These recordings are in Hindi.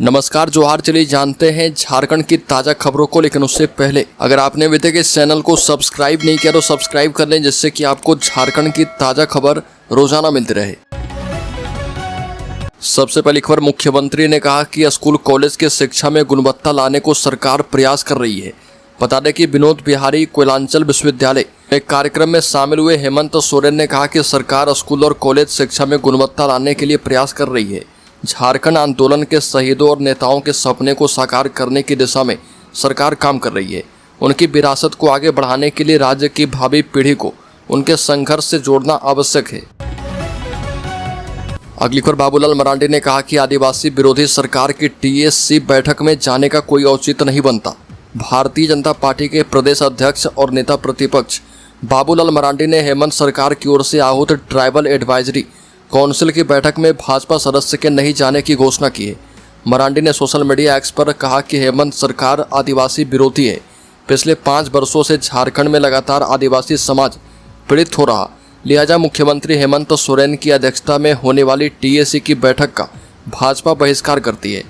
नमस्कार जोहार। चलिए जानते हैं झारखंड की ताज़ा खबरों को, लेकिन उससे पहले अगर आपने अभी तक इस चैनल को सब्सक्राइब नहीं किया तो सब्सक्राइब कर लें, जिससे कि आपको झारखंड की ताज़ा खबर रोजाना मिलती रहे। सबसे पहली खबर, मुख्यमंत्री ने कहा कि स्कूल कॉलेज के शिक्षा में गुणवत्ता लाने को सरकार प्रयास कर रही है। बता दें कि विनोद बिहारी कोयलांचल विश्वविद्यालय एक कार्यक्रम में शामिल हुए हेमंत सोरेन ने कहा कि सरकार स्कूल और कॉलेज शिक्षा में गुणवत्ता लाने के लिए प्रयास कर रही है। झारखंड आंदोलन के शहीदों और नेताओं के सपने को साकार करने की दिशा में सरकार काम कर रही है। उनकी विरासत को आगे बढ़ाने के लिए राज्य की भावी पीढ़ी को उनके संघर्ष से जोड़ना आवश्यक है। अगली खबर, बाबूलाल मरांडी ने कहा कि आदिवासी विरोधी सरकार की टीएससी बैठक में जाने का कोई औचित्य नहीं बनता। भारतीय जनता पार्टी के प्रदेश अध्यक्ष और नेता प्रतिपक्ष बाबूलाल मरांडी ने हेमंत सरकार की ओर से आहूत ट्राइबल एडवाइजरी काउंसिल की बैठक में भाजपा सदस्य के नहीं जाने की घोषणा की है। मरांडी ने सोशल मीडिया एक्स पर कहा कि हेमंत सरकार आदिवासी विरोधी है। पिछले 5 वर्षों से झारखंड में लगातार आदिवासी समाज पीड़ित हो रहा, लिहाजा मुख्यमंत्री हेमंत सोरेन की अध्यक्षता में होने वाली टीएससी की बैठक का भाजपा बहिष्कार करती है।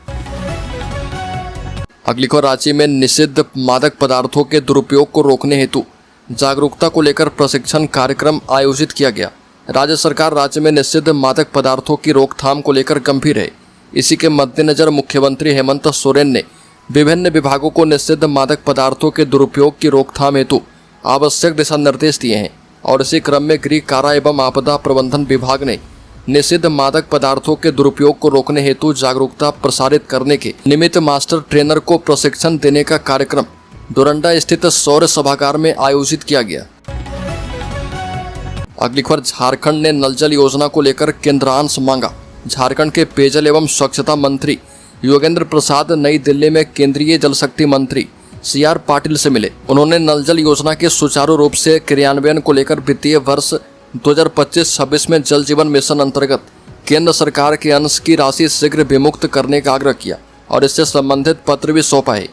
अगली खबर, रांची में निषिद्ध मादक पदार्थों के दुरुपयोग को रोकने हेतु जागरूकता को लेकर प्रशिक्षण कार्यक्रम आयोजित किया गया। राज्य सरकार राज्य में निषिद्ध मादक पदार्थों की रोकथाम को लेकर गंभीर है। इसी के मद्देनजर मुख्यमंत्री हेमंत सोरेन ने विभिन्न विभागों को निषिद्ध मादक पदार्थों के दुरुपयोग की रोकथाम हेतु आवश्यक दिशा निर्देश दिए हैं और इसी क्रम में गृह कारा एवं आपदा प्रबंधन विभाग ने निषिद्ध मादक पदार्थों के दुरुपयोग को रोकने हेतु जागरूकता प्रसारित करने के निमित्त मास्टर ट्रेनर को प्रशिक्षण देने का कार्यक्रम डोरंडा स्थित सौर सभागार में आयोजित किया गया। अगली खबर, झारखंड ने नल जल योजना को लेकर केंद्रांश मांगा। झारखंड के पेयजल एवं स्वच्छता मंत्री योगेंद्र प्रसाद नई दिल्ली में केंद्रीय जल शक्ति मंत्री CR पाटिल से मिले। उन्होंने नल जल योजना के सुचारू रूप से क्रियान्वयन को लेकर वित्तीय वर्ष 2025-26 में जल जीवन मिशन अंतर्गत केंद्र सरकार के अंश की राशि शीघ्र विमुक्त करने का आग्रह किया और इससे संबंधित पत्र भी सौंपा है।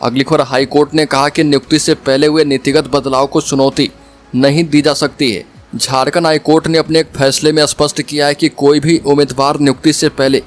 अगली खबर, हाईकोर्ट ने कहा कि नियुक्ति से पहले हुए नीतिगत बदलाव को चुनौती नहीं दी जा सकती है। झारखंड हाईकोर्ट ने अपने एक फैसले में स्पष्ट किया है कि कोई भी उम्मीदवार नियुक्ति से पहले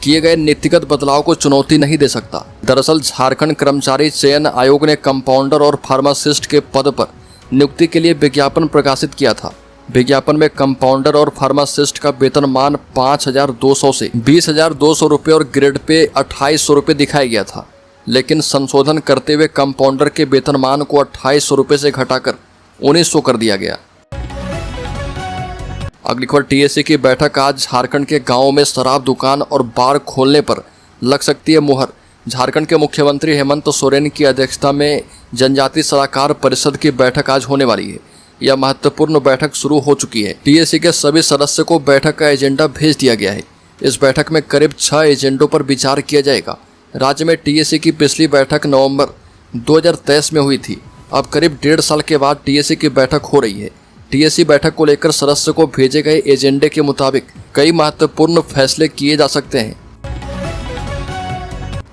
किए गए नीतिगत बदलाव को चुनौती नहीं दे सकता। दरअसल झारखंड कर्मचारी चयन आयोग ने कंपाउंडर और फार्मासिस्ट के पद पर नियुक्ति के लिए विज्ञापन प्रकाशित किया था। विज्ञापन में कंपाउंडर और फार्मासिस्ट का वेतनमान 5,200 से 20,200 रुपये और ग्रेड पे 2,800 रुपये दिखाया गया था, लेकिन संशोधन करते हुए कंपाउंडर के वेतनमान को 2,800 रुपये से घटाकर 1,900 कर दिया गया। अगली खबर, टीएससी की बैठक आज झारखंड के गांवों में शराब दुकान और बार खोलने पर लग सकती है मुहर। झारखंड के मुख्यमंत्री हेमंत सोरेन की अध्यक्षता में जनजातीय सलाहकार परिषद की बैठक आज होने वाली है। यह महत्वपूर्ण बैठक शुरू हो चुकी है। टीएससी के सभी सदस्यों को बैठक का एजेंडा भेज दिया गया है। इस बैठक में करीब 6 एजेंडों पर विचार किया जाएगा। राज्य में टीएससी की पिछली बैठक नवंबर 2023 में हुई थी। अब करीब 1.5 साल के बाद टीएससी की बैठक हो रही है। टीएससी बैठक को लेकर सदस्यों को भेजे गए एजेंडे के मुताबिक कई महत्वपूर्ण फैसले किए जा सकते हैं।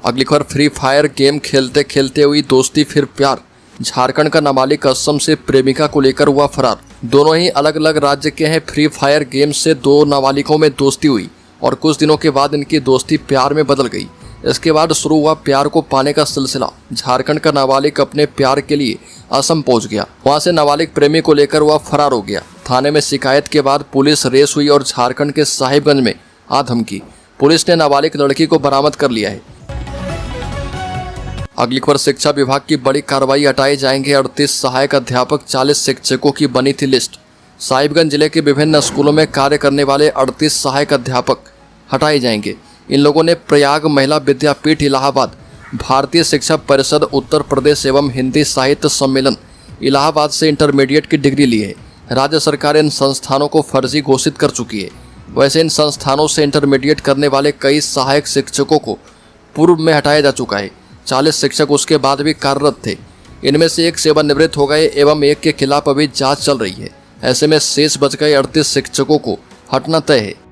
अगली खबर, फ्री फायर गेम खेलते खेलते हुई दोस्ती फिर प्यार। झारखंड का नाबालिग असम से प्रेमिका को लेकर हुआ फरार। दोनों ही अलग अलग राज्य के हैं। फ्री फायर गेम से 2 नाबालिगों में दोस्ती हुई और कुछ दिनों के बाद इनकी दोस्ती प्यार में बदल गई। इसके बाद शुरू हुआ प्यार को पाने का सिलसिला। झारखंड का नाबालिग अपने प्यार के लिए असम पहुंच गया। वहां से नाबालिग प्रेमी को लेकर वह फरार हो गया। थाने में शिकायत के बाद पुलिस रेस हुई और झारखंड के साहिबगंज में आ धमकी। पुलिस ने नाबालिग लड़की को बरामद कर लिया है। अगली खबर, शिक्षा विभाग की बड़ी कार्रवाई, हटाए जाएंगे 38 सहायक अध्यापक। 40 शिक्षकों की बनी थी लिस्ट। साहिबगंज जिले के विभिन्न स्कूलों में कार्य करने वाले 38 सहायक अध्यापक हटाए जाएंगे। इन लोगों ने प्रयाग महिला विद्यापीठ इलाहाबाद, भारतीय शिक्षा परिषद उत्तर प्रदेश एवं हिंदी साहित्य सम्मेलन इलाहाबाद से इंटरमीडिएट की डिग्री ली है। राज्य सरकार इन संस्थानों को फर्जी घोषित कर चुकी है। वैसे इन संस्थानों से इंटरमीडिएट करने वाले कई सहायक शिक्षकों को पूर्व में हटाया जा चुका है। 40 शिक्षक उसके बाद भी कार्यरत थे। इनमें से एक सेवानिवृत्त हो गए एवं एक के खिलाफ अभी जांच चल रही है। ऐसे में शेष बच गए 38 शिक्षकों को हटना तय है।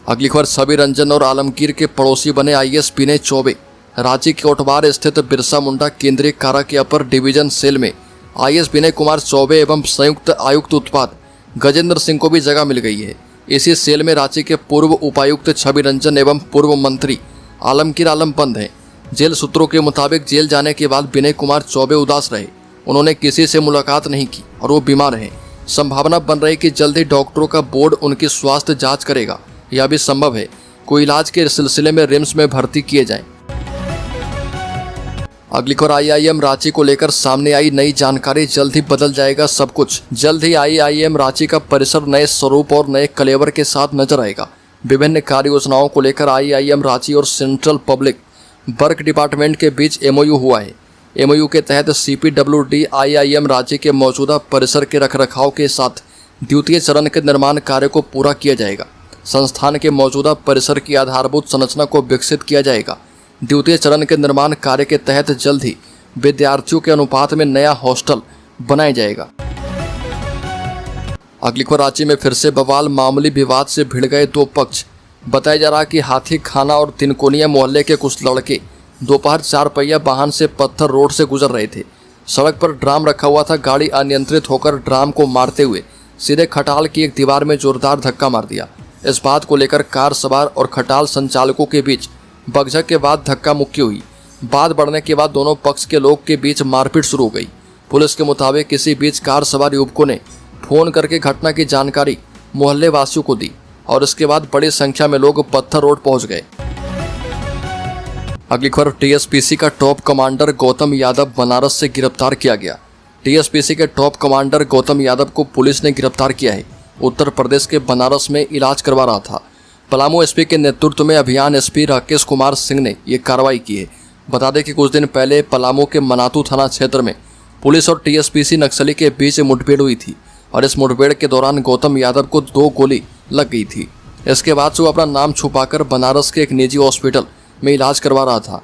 अगली खबर, छवि रंजन और आलमगीर के पड़ोसी बने IAS विनय चौबे। रांची कोटवार स्थित बिरसा मुंडा केंद्रीय कारा के अपर डिवीजन सेल में IAS विनय कुमार चौबे एवं संयुक्त आयुक्त उत्पाद गजेंद्र सिंह को भी जगह मिल गई है। इसी सेल में रांची के पूर्व उपायुक्त छवि रंजन एवं पूर्व मंत्री आलमगीर आलम बंद हैं। जेल सूत्रों के मुताबिक जेल जाने के बाद विनय कुमार चौबे उदास रहे। उन्होंने किसी से मुलाकात नहीं की और वो बीमार हैं। संभावना बन रही कि जल्द ही डॉक्टरों का बोर्ड उनकी स्वास्थ्य जांच करेगा। यह भी संभव है कोई इलाज के सिलसिले में रिम्स में भर्ती किए जाएं। अगली खबर आईआईएम रांची को लेकर सामने आई नई जानकारी। जल्द ही बदल जाएगा सब कुछ। जल्द ही आईआईएम रांची का परिसर नए स्वरूप और नए कलेवर के साथ नजर आएगा। विभिन्न कार्य योजनाओं को लेकर आईआईएम रांची और सेंट्रल पब्लिक वर्क डिपार्टमेंट के बीच एमओयू हुआ है। एमओयू के तहत सीपीडब्ल्यूडी आईआईएम रांची के मौजूदा परिसर के रखरखाव के साथ द्वितीय चरण के निर्माण कार्य को पूरा किया जाएगा। संस्थान के मौजूदा परिसर की आधारभूत संरचना को विकसित किया जाएगा। द्वितीय चरण के निर्माण कार्य के तहत जल्द ही विद्यार्थियों के अनुपात में नया हॉस्टल बनाया जाएगा। अगली खबर रांची में फिर से बवाल। मामूली विवाद से भिड़ गए दो पक्ष। बताया जा रहा कि हाथी खाना और तिनकोनिया मोहल्ले के कुछ लड़के दोपहर 4 पहिया वाहन से पत्थर रोड से गुजर रहे थे। सड़क पर ड्राम रखा हुआ था। गाड़ी अनियंत्रित होकर ड्राम को मारते हुए सीधे खटाल की एक दीवार में जोरदार धक्का मार दिया। इस बात को लेकर कार सवार और खटाल संचालकों के बीच बकझक के बाद धक्का मुक्की हुई। बात बढ़ने के बाद दोनों पक्ष के लोग के बीच मारपीट शुरू हो गई। पुलिस के मुताबिक इसी बीच कार सवार युवकों ने फोन करके घटना की जानकारी मोहल्ले वासियों को दी और इसके बाद बड़ी संख्या में लोग पत्थर रोड पहुंच गए। अगली खबर टीएसपीसी का टॉप कमांडर गौतम यादव बनारस से गिरफ्तार किया गया। टीएसपीसी के टॉप कमांडर गौतम यादव को पुलिस ने गिरफ्तार किया है। उत्तर प्रदेश के बनारस में इलाज करवा रहा था। पलामू एसपी के नेतृत्व में अभियान एसपी राकेश कुमार सिंह ने ये कार्रवाई की है। बता दें कि कुछ दिन पहले पलामू के मनातू थाना क्षेत्र में पुलिस और टीएसपीसी नक्सली के बीच मुठभेड़ हुई थी और इस मुठभेड़ के दौरान गौतम यादव को 2 गोली लग गई थी। इसके बाद से वो अपना नाम छुपाकर बनारस के एक निजी हॉस्पिटल में इलाज करवा रहा था।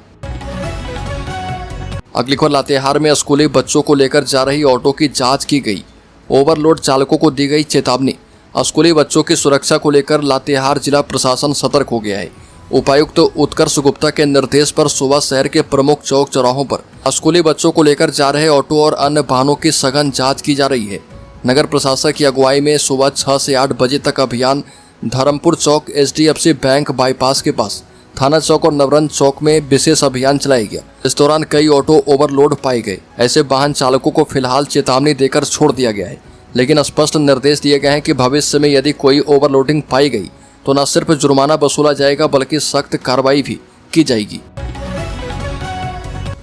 अगली खबर लातेहार में स्कूली बच्चों को लेकर जा रही ऑटो की जांच की गई। ओवरलोड चालकों को दी गई चेतावनी। स्कूली बच्चों की सुरक्षा को लेकर लातेहार जिला प्रशासन सतर्क हो गया है। उपायुक्त उत्कर्ष गुप्ता के निर्देश पर सुबह शहर के प्रमुख चौक चौराहों पर स्कूली बच्चों को लेकर जा रहे ऑटो और अन्य वाहनों की सघन जांच की जा रही है। नगर प्रशासक की अगुवाई में सुबह 6 से 8 बजे तक अभियान धर्मपुर चौक, एचडीएफसी बैंक बाईपास के पास, थाना चौक और नवरंग चौक में विशेष अभियान चलाया गया। इस दौरान कई ऑटो ओवरलोड पाए गए। ऐसे वाहन चालकों को फिलहाल चेतावनी देकर छोड़ दिया गया है, लेकिन स्पष्ट निर्देश दिए गए हैं कि भविष्य में यदि कोई ओवरलोडिंग पाई गई तो न सिर्फ जुर्माना वसूला जाएगा बल्कि सख्त कार्रवाई भी की जाएगी।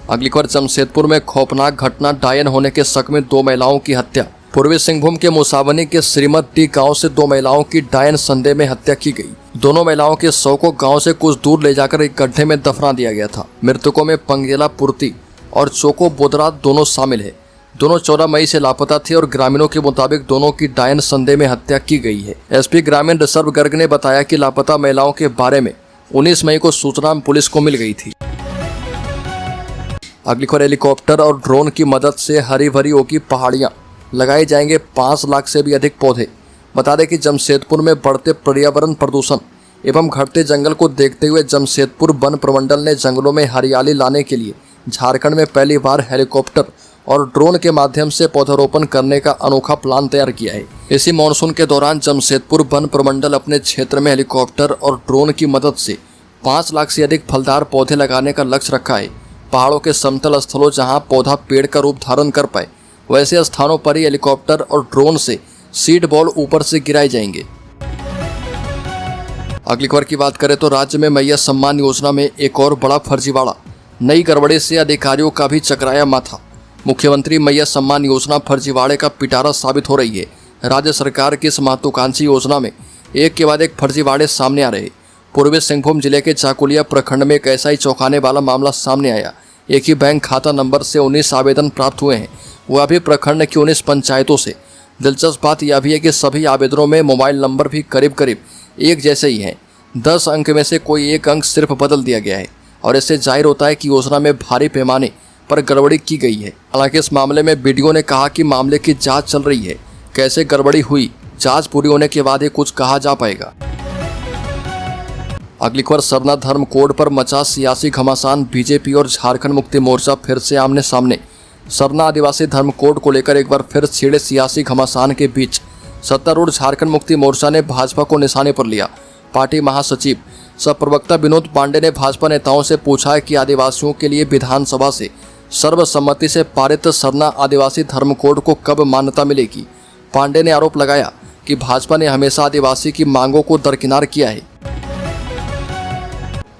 अगली खबर जमशेदपुर में खौफनाक घटना। डायन होने के शक में 2 महिलाओं की हत्या। पूर्वी सिंहभूम के मुसावनी के श्रीमत डी गांव से 2 महिलाओं की डायन संदेह में हत्या की गई। दोनों महिलाओं के शव को गांव से कुछ दूर ले जाकर एक गड्ढे में दफना दिया गया था। मृतकों में पंगेला पुर्ती और चोको बोदरा दोनों शामिल है। दोनों 14 मई से लापता थे और ग्रामीणों के मुताबिक दोनों की डायन संदेह में हत्या की गई है। एसपी ग्रामीण ऋषभ गर्ग ने बताया कि लापता महिलाओं के बारे में 19 मई को सूचना पुलिस को मिल गई थी। अगली खबर हेलीकॉप्टर और ड्रोन की मदद से हरी भरी होगी पहाड़ियां, लगाए जाएंगे 5 लाख से भी अधिक पौधे। बता दें कि जमशेदपुर में बढ़ते पर्यावरण प्रदूषण एवं घटते जंगल को देखते हुए जमशेदपुर वन प्रमंडल ने जंगलों में हरियाली लाने के लिए झारखंड में पहली बार हेलीकॉप्टर और ड्रोन के माध्यम से पौधारोपण करने का अनोखा प्लान तैयार किया है। इसी मानसून के दौरान जमशेदपुर वन प्रमंडल अपने क्षेत्र में हेलीकॉप्टर और ड्रोन की मदद से 5 लाख से अधिक फलदार पौधे लगाने का लक्ष्य रखा है। पहाड़ों के समतल स्थलों जहां पौधा पेड़ का रूप धारण कर पाए वैसे स्थानों पर ही हेलीकॉप्टर और ड्रोन से सीड बॉल ऊपर से गिराए जाएंगे। अगली खबर की बात करें तो राज्य में मैया सम्मान योजना में एक और बड़ा फर्जीवाड़ा। नई गड़बड़ी से अधिकारियों का भी चकराया माथा। मुख्यमंत्री मैया सम्मान योजना फर्जीवाड़े का पिटारा साबित हो रही है। राज्य सरकार की इस महत्वाकांक्षी योजना में एक के बाद एक फर्जीवाड़े सामने आ रहे। पूर्वी सिंहभूम जिले के चाकुलिया प्रखंड में एक ऐसा ही चौंकाने वाला मामला सामने आया। एक ही बैंक खाता नंबर से 19 आवेदन प्राप्त हुए हैं, वह भी प्रखंड की 19 पंचायतों से। दिलचस्प बात यह भी है कि सभी आवेदनों में मोबाइल नंबर भी करीब करीब एक जैसे ही हैं। 10 अंक में से कोई एक अंक सिर्फ बदल दिया गया है और इससे जाहिर होता है कि योजना में भारी पैमाने पर गड़बड़ी की गई है। हालांकि इस मामले में बीडीओ ने कहा कि मामले की जांच चल रही है। कैसे गड़बड़ी हुई, जांच पूरी होने के बाद ही कुछ कहा जा पाएगा। अगली खबर सरना धर्म कोड पर मचा सियासी घमासान। बीजेपी और झारखंड मुक्ति मोर्चा फिर से आमने सामने। सरना आदिवासी धर्म कोड को लेकर एक बार फिर छिड़े सियासी घमासान के बीच सत्तारूढ़ झारखंड मुक्ति मोर्चा ने भाजपा को निशाने पर लिया। पार्टी महासचिव सह प्रवक्ता विनोद पांडे ने भाजपा नेताओं से पूछा है कि आदिवासियों के लिए विधानसभा से सर्वसम्मति से पारित सरना आदिवासी धर्म कोड को कब मान्यता मिलेगी। पांडे ने आरोप लगाया कि भाजपा ने हमेशा आदिवासी की मांगों को दरकिनार किया है।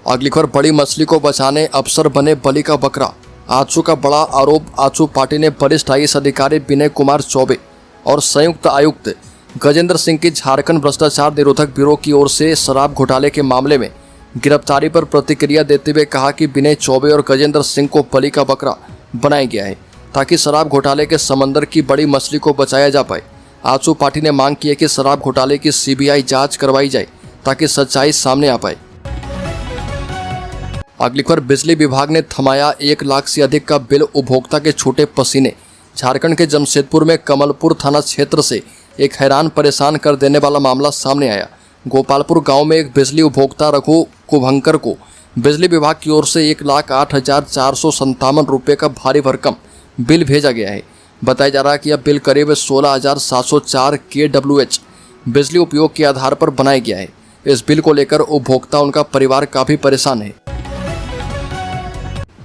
अगली खबर, बड़ी मछली को बचाने अफसर बने बलि का बकरा। आजसू का बड़ा आरोप। आजसू पार्टी ने वरिष्ठ IAS अधिकारी विनय कुमार चौबे और संयुक्त आयुक्त गजेंद्र सिंह की झारखंड भ्रष्टाचार निरोधक ब्यूरो की ओर से शराब घोटाले के मामले में गिरफ्तारी पर प्रतिक्रिया देते हुए कहा कि विनय चौबे और गजेंद्र सिंह को बलि का बकरा बनाया गया है ताकि शराब घोटाले के समंदर की बड़ी मछली को बचाया जा पाए। आजसू पार्टी ने मांग की है कि शराब घोटाले की CBI जांच करवाई जाए ताकि सच्चाई सामने आ पाए। अगली खबर, बिजली विभाग ने थमाया 1 लाख से अधिक का बिल, उपभोक्ता के छूटे पसीने। झारखंड के जमशेदपुर में कमलपुर थाना क्षेत्र से एक हैरान परेशान कर देने वाला मामला सामने आया। गोपालपुर गांव में एक बिजली उपभोक्ता रघु कुभंकर को बिजली विभाग की ओर से 1,08,457 रुपये का भारी भरकम बिल भेजा गया है। बताया जा रहा है कि यह बिल करीब 16,704 kWh बिजली उपयोग के आधार पर बनाया गया है। इस बिल को लेकर उपभोक्ता उनका परिवार काफी परेशान है।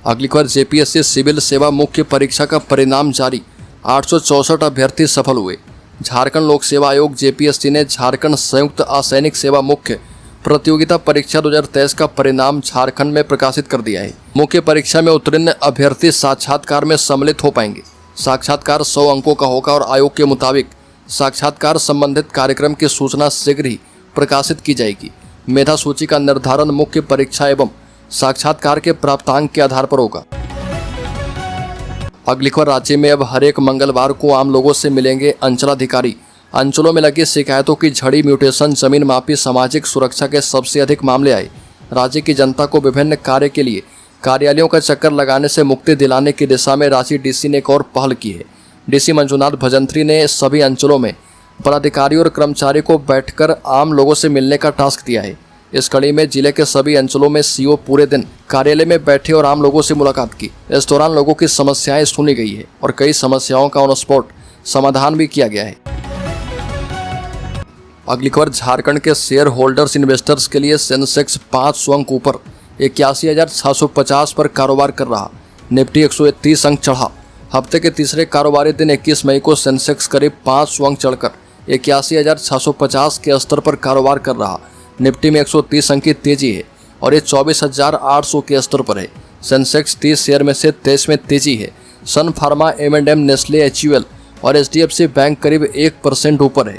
अगली खबर, JPSC सिविल सेवा मुख्य परीक्षा का परिणाम जारी। 864 अभ्यर्थी सफल हुए। झारखंड लोक सेवा आयोग JPSC ने झारखंड संयुक्त असैनिक सेवा मुख्य प्रतियोगिता परीक्षा 2023 का परिणाम झारखंड में प्रकाशित कर दिया है। मुख्य परीक्षा में उत्तीर्ण अभ्यर्थी साक्षात्कार में सम्मिलित हो पाएंगे। साक्षात्कार 100 अंकों का होगा और आयोग के मुताबिक साक्षात्कार संबंधित कार्यक्रम की सूचना शीघ्र ही प्रकाशित की जाएगी। मेधा सूची का निर्धारण मुख्य परीक्षा एवं साक्षात्कार के प्राप्तांक के आधार पर होगा। अगली खबर, राज्य में अब हर एक मंगलवार को आम लोगों से मिलेंगे अंचलाधिकारी। अंचलों में लगी शिकायतों की झड़ी, म्यूटेशन, जमीन माफी, सामाजिक सुरक्षा के सबसे अधिक मामले आए। राज्य की जनता को विभिन्न कार्य के लिए कार्यालयों का चक्कर लगाने से मुक्ति दिलाने की दिशा में रांची DC ने एक और पहल की है। DC मंजुनाथ भजंत्री ने सभी अंचलों में पदाधिकारी और कर्मचारी को बैठकर आम लोगों से मिलने का टास्क दिया है। इस कड़ी में जिले के सभी अंचलों में CO पूरे दिन कार्यालय में बैठे और आम लोगों से मुलाकात की। इस दौरान लोगों की समस्याएं सुनी गई है और कई समस्याओं का ऑन स्पॉट समाधान भी किया गया है। अगली खबर, झारखंड के शेयर होल्डर्स इन्वेस्टर्स के लिए सेंसेक्स 500 अंक ऊपर 81,650 पर कारोबार कर रहा। निफ्टी 130 अंक चढ़ा। हफ्ते के तीसरे कारोबारी दिन 21 मई को सेंसेक्स करीब 500 अंक चढ़कर 81,650 के स्तर पर कारोबार कर रहा। निफ्टी में 130 अंक की तेजी है और ये 24,800 के स्तर पर है। सेंसेक्स 30 शेयर में से 23 में तेजी है। सन फार्मा, M&M, नेस्ले, HUL और HDFC बैंक करीब 1% ऊपर है।